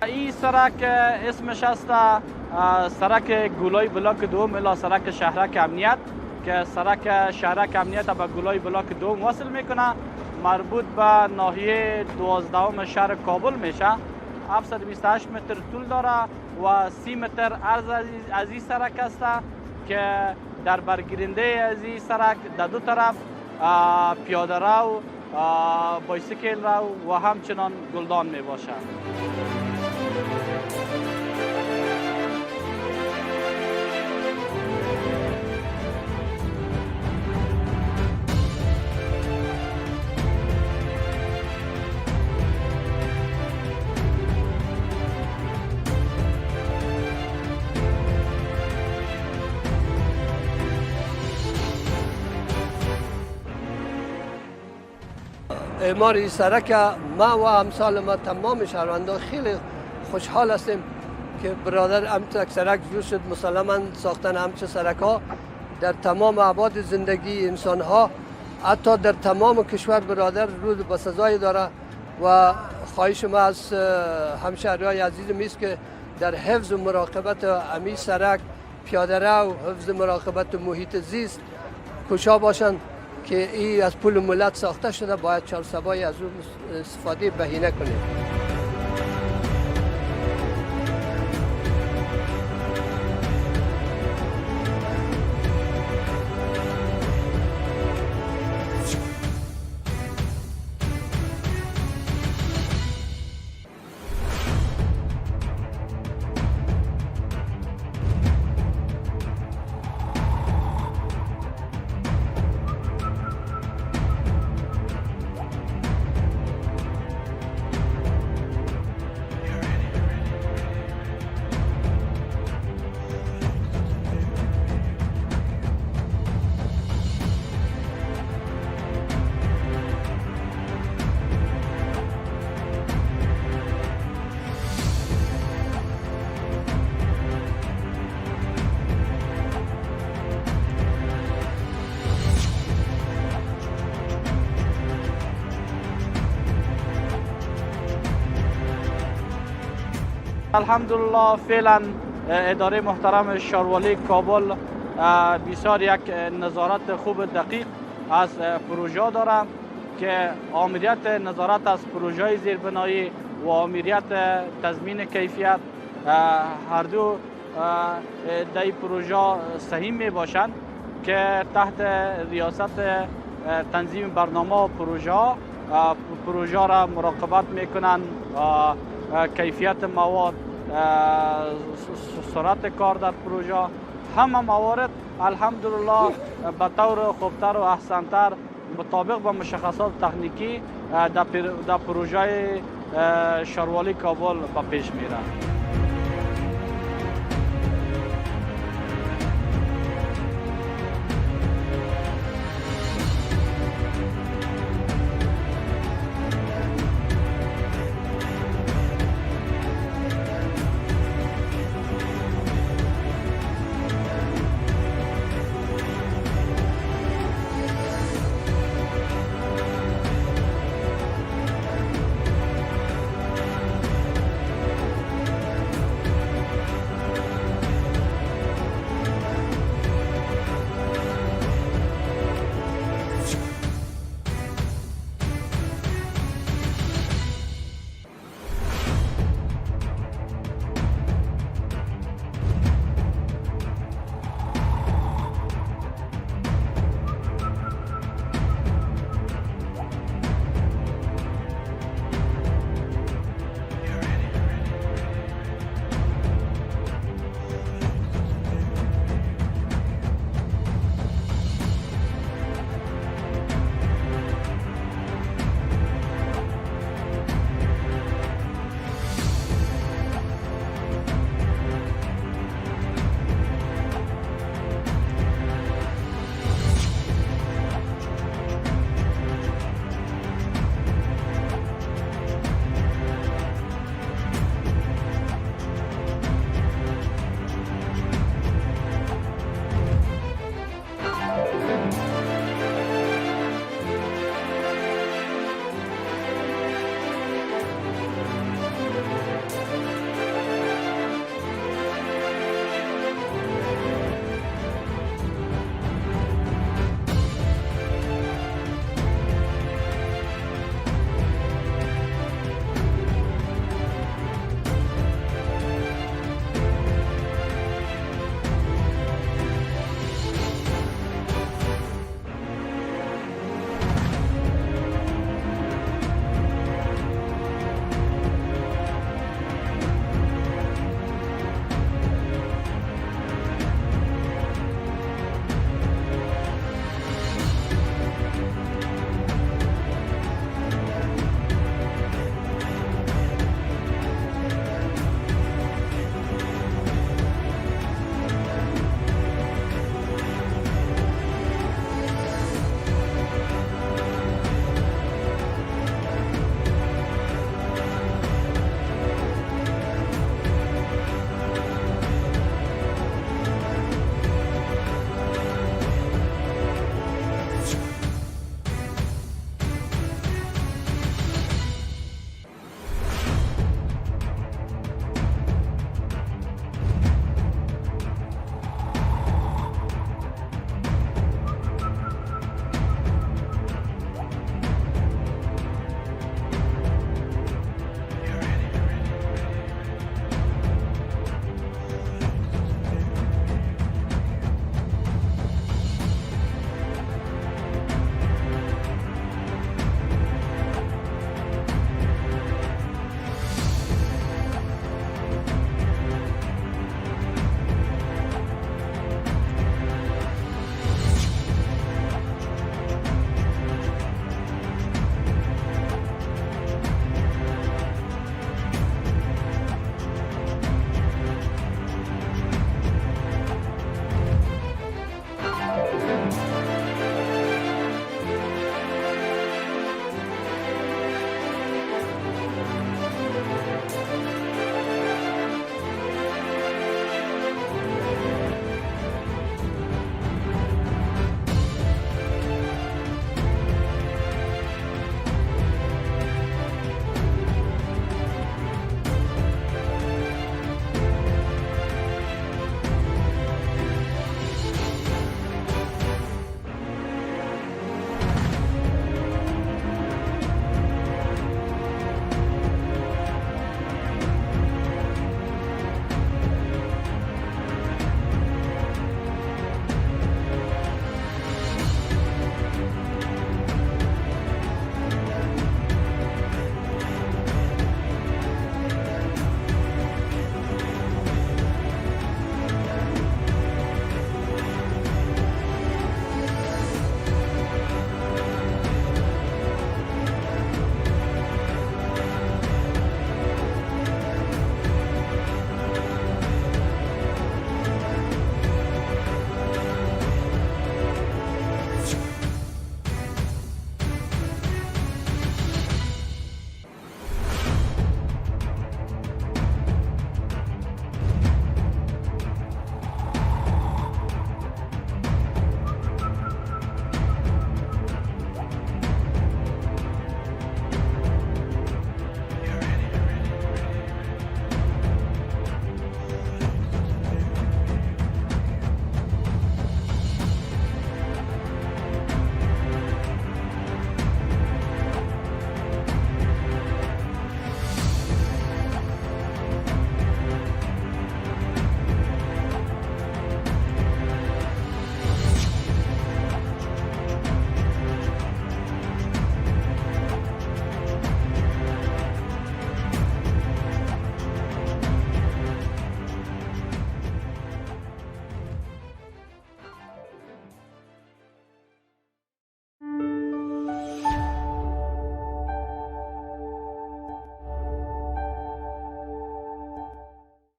این سرک اسمش است سرک گولای بلاک دوم الی سرک شهرک امنیت که سرک شهرک امنیت به گولای بلاک دوم وصل میکنه، مربوط به ناحیه 12 شهر کابل میشه. 728 متر طول داره و 30 متر عرض از این سرک است که در برگیرنده از این سرک در دو طرف پیاده رو، بایسیکل رو و همچنان گلدان می باشد. اعمار این سرک ما و امثال ما تمام شهروندان خیلی خوشحال هستیم که برادر همچه سرک جور شد. مسلما ساختن همچه سرک ها در تمام ابعاد زندگی انسان ها حتی در تمام کشور برادر رو به سزای داره و خواهش ما از همشهریای عزیزم است که در حفظ و مراقبت امی سرک، پیاده رو، حفظ مراقبت محیط زیست کوشا باشند که این از پول ملت ساخته شده، باید چهارسبایی از اون استفاده بهینه کنیم. الحمدلله فعلا اداره محترم شاروالی کابل بسیار یک نظارت خوب دقیق از پروژه دارم که آمریت نظارت از پروژه زیربنایی و آمریت تضمین کیفیت هر دو در پروژه سهیم می باشند که تحت ریاست تنظیم برنامه و پروژه را مراقبت می کنند، کیفیت مواد، سرعت کار در پروژه، همه موارد الحمدلله به طور خوبتر و احسنتر مطابق با مشخصات تکنیکی در پروژه شاروالی کابل به پیش میره.